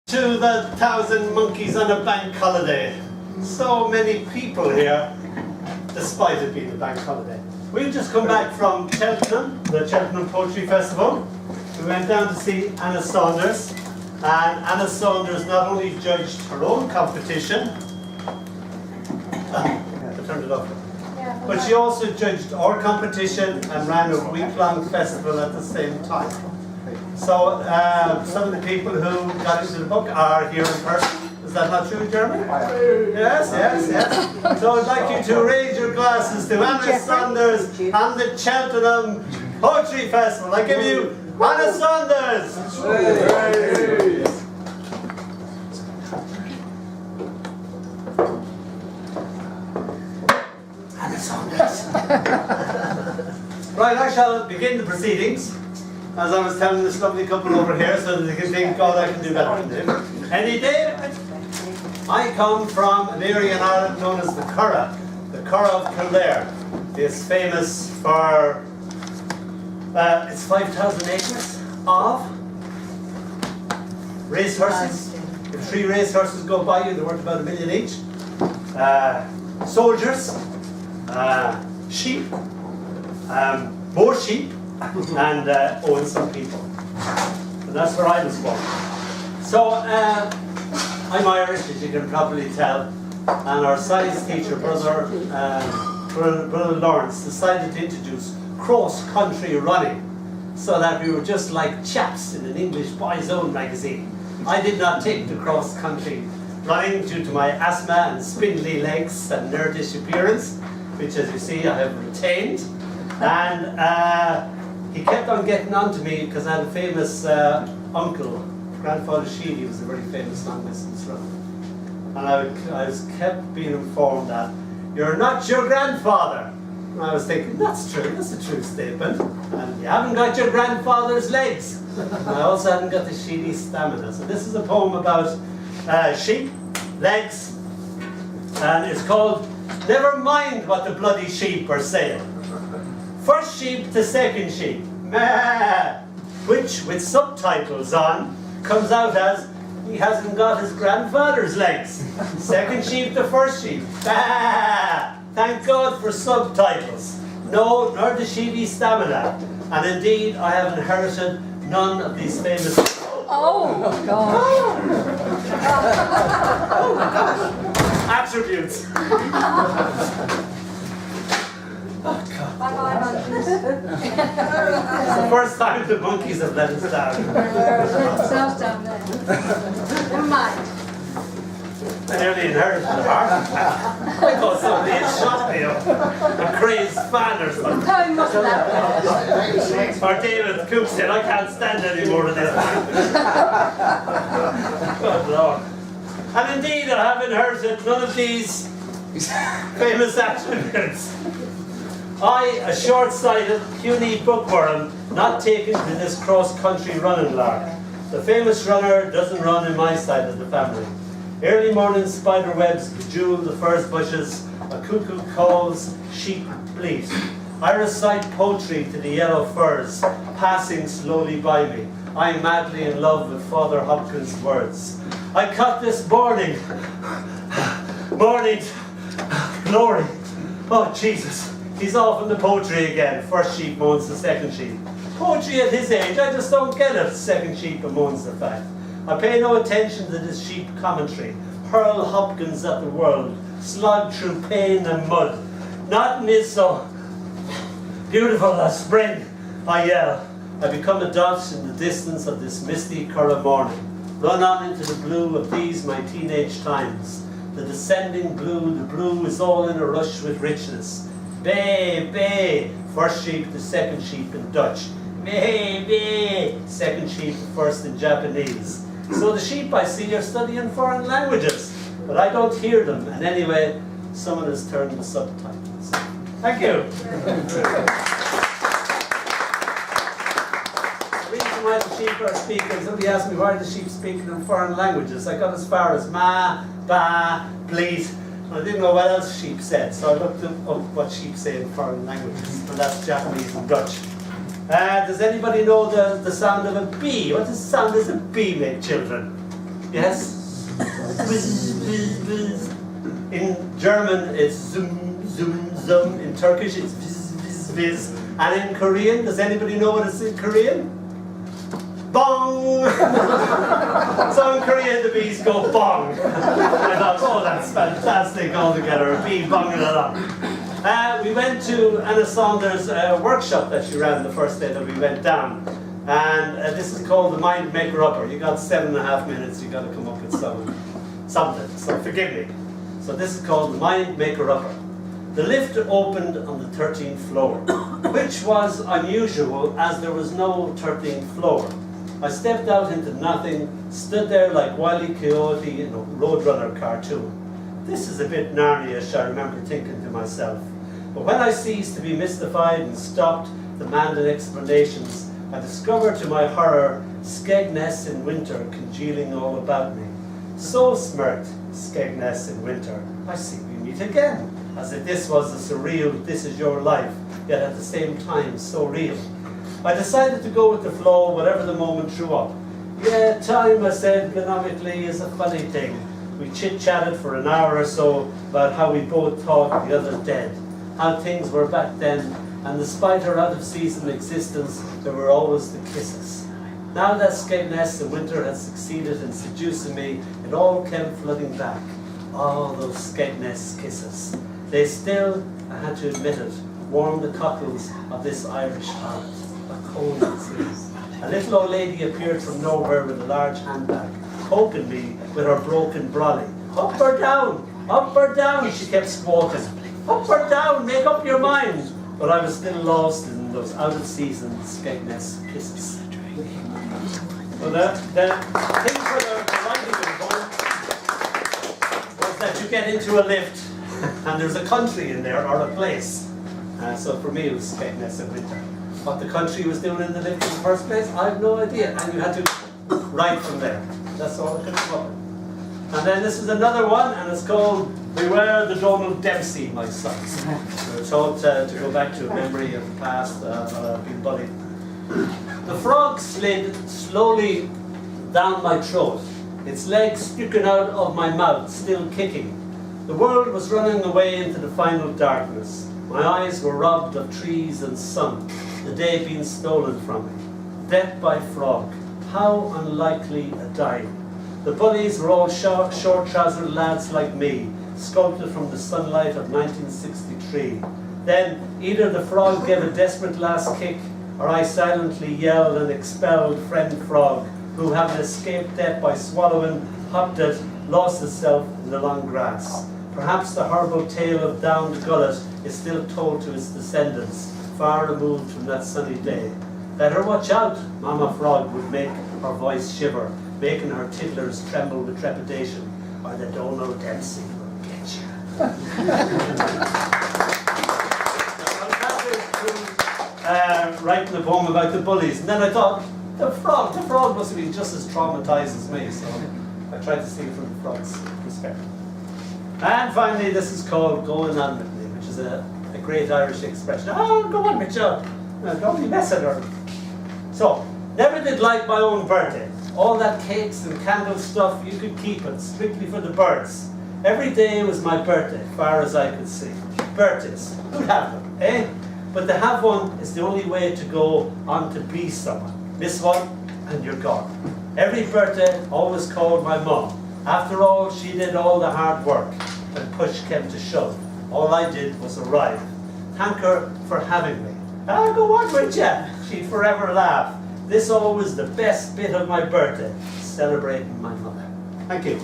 To the 1,000 monkeys on a bank holiday. So many people here, despite it being a bank holiday. We've just come back from Cheltenham, the Cheltenham Poetry Festival. We went down to see Anna Saunders, and Anna Saunders not only judged her own competition, I turned it off, but she also judged our competition and ran a week-long festival at the same time. So some of the people who got into the book are here in person. Is that not true, Jeremy? Yes, yes, yes. So I'd like you to raise your glasses to Anna Saunders and the Cheltenham Poetry Festival. I give you Anna Saunders! Anna Saunders. Right, I shall begin the proceedings. As I was telling this lovely couple over here, so that they can think, God, I can do better than him. Any day, I come from an area in Ireland known as the Curragh of Kildare. It's famous for it's 5,000 acres of racehorses. If 3 racehorses go by you, they're worth about $1 million each. Soldiers, sheep, more sheep, and own some people. And that's where I was born. So I'm Irish, as you can probably tell, and our science teacher, Brother Lawrence, decided to introduce cross-country running so that we were just like chaps in an English Boys' Own magazine. I did not take to cross-country running due to my asthma and spindly legs and nerdish appearance, which, as you see, I have retained. And he kept on getting on to me because I had a famous uncle, Grandfather Sheedy, was a very famous long-distance runner. And I was kept being informed that, you're not your grandfather. And I was thinking, that's true, that's a true statement. And you haven't got your grandfather's legs. And I also haven't got the Sheedy stamina. So this is a poem about sheep, legs, and it's called, Never Mind What the Bloody Sheep Are Saying. First sheep to second sheep, meh, which, with subtitles on, comes out as, he hasn't got his grandfather's legs. Second sheep to first sheep, bah, thank God for subtitles. No, nor the Sheedy stamina. And indeed, I have inherited none of these famous... Oh, God. Oh, my gosh. Attributes. Oh, God. Bye-bye, monkeys. It's the first time the monkeys have let us down. Themselves down there. Never mind. I nearly inherited the heart attack. I thought somebody had shot me up. A crazed fan or something. No, he mustn't have. Or David Cook said, I can't stand any more of this. Good Lord. And indeed, I have inherited none of these famous attributes. I, a short-sighted, puny bookworm, not taken to this cross-country running lark. The famous runner doesn't run in my side of the family. Early morning spider webs bejewel the furze bushes, a cuckoo calls, sheep bleat. I recite poetry to the yellow furze, passing slowly by me. I am madly in love with Father Hopkins' words. I cut this morning, glory. Oh, Jesus. He's off in the poetry again. First sheep moans the second sheep. Poetry at his age, I just don't get it. Second sheep bemoans the fact. I pay no attention to this sheep commentary. Hurl Hopkins at the world. Slog through pain and mud. Nothing is so beautiful as spring, I yell. I become a dot in the distance of this misty Curragh morning. Run on into the blue of these my teenage times. The descending blue, the blue is all in a rush with richness. Bay, bay, first sheep to second sheep in Dutch. Bay, bay, second sheep to first in Japanese. So the sheep I see are studying foreign languages, but I don't hear them. And anyway, someone has turned the subtitles. Thank you. The reason why the sheep are speaking, somebody asked me why are the sheep speaking in foreign languages. I got as far as ma, ba, bleat. I didn't know what else sheep said, so I looked up what sheep say in foreign languages, and that's Japanese and Dutch. Does anybody know the sound of a bee? What does the sound of a bee make, children? Yes? Whiz, whiz, whiz. In German, it's zum, zum, zum. In Turkish, it's viz, viz, viz. And in Korean, does anybody know what it's in Korean? Bong! So in Korean, the bees go bong. I thought, oh, that's fantastic altogether. A bee bonging it up. We went to Anna Saunders' workshop that she ran the first day that we went down. And this is called the Mind Maker Upper. You got 7.5 minutes, you got to come up with something. So forgive me. So this is called the Mind Maker Upper. The lift opened on the 13th floor, which was unusual as there was no 13th floor. I stepped out into nothing, stood there like Wile E. Coyote in a Roadrunner cartoon. This is a bit Narnia-ish, I remember thinking to myself. But when I ceased to be mystified and stopped demanding explanations, I discovered to my horror Skegness in winter congealing all about me. So smirked Skegness in winter, I see we meet again, as if this was a surreal "this is your life," yet at the same time so real. I decided to go with the flow, whatever the moment threw up. Yeah, time, I said gnomically, is a funny thing. We chit-chatted for an hour or so about how we both thought the other dead, how things were back then, and despite our out-of-season existence, there were always the kisses. Now that Skegness in winter had succeeded in seducing me, it all came flooding back. All those Skegness kisses. They still, I had to admit it, warmed the cockles of this Irish heart. A cold disease. A little old lady appeared from nowhere with a large handbag, poking me with her broken brolly. Up or down, she kept squawking. Up or down, make up your mind. But I was still lost in those out-of-season Skegness kisses. So the thing for the writing home was that you get into a lift and there's a country in there, or a place. So for me it was Skegness in winter. What the country was doing in the lift in the first place, I have no idea. And you had to write from there. That's all I could come up with. And then this is another one, and it's called Beware the Dónall Dempsey, my sons. We're told to go back to a memory of the past, being bullied. The frog slid slowly down my throat, its legs sticking out of my mouth, still kicking. The world was running away into the final darkness. My eyes were robbed of trees and sun, the day being stolen from me. Death by frog, how unlikely a dying. The bullies were all short-trousered lads like me, sculpted from the sunlight of 1963. Then either the frog gave a desperate last kick, or I silently yelled and expelled friend frog, who, having escaped death by swallowing, hopped it, lost itself in the long grass. Perhaps the horrible tale of downed gullet is still told to its descendants, far removed from that sunny day. Better watch out, Mama Frog would make her voice shiver, making her tiddlers tremble with trepidation, or the Dónall Dempsey will get you. I was halfway through writing a poem about the bullies, and then I thought, the frog must have been just as traumatized as me, so I tried to see it from the frog's perspective. And finally, this is called Going On With Me, which is a great Irish expression. Oh, go on with you. Don't be messing her. So, never did like my own birthday. All that cakes and candle stuff, you could keep it, strictly for the birds. Every day was my birthday, far as I could see. Birthdays, who'd have them, eh? But to have one is the only way to go on to be someone. Miss one, and you're gone. Every birthday always called my mum. After all, she did all the hard work. When push came to shove, all I did was arrive. Thank her for having me. Ah, go on with ya, she'd forever laugh. This always the best bit of my birthday, celebrating my mother. Thank you.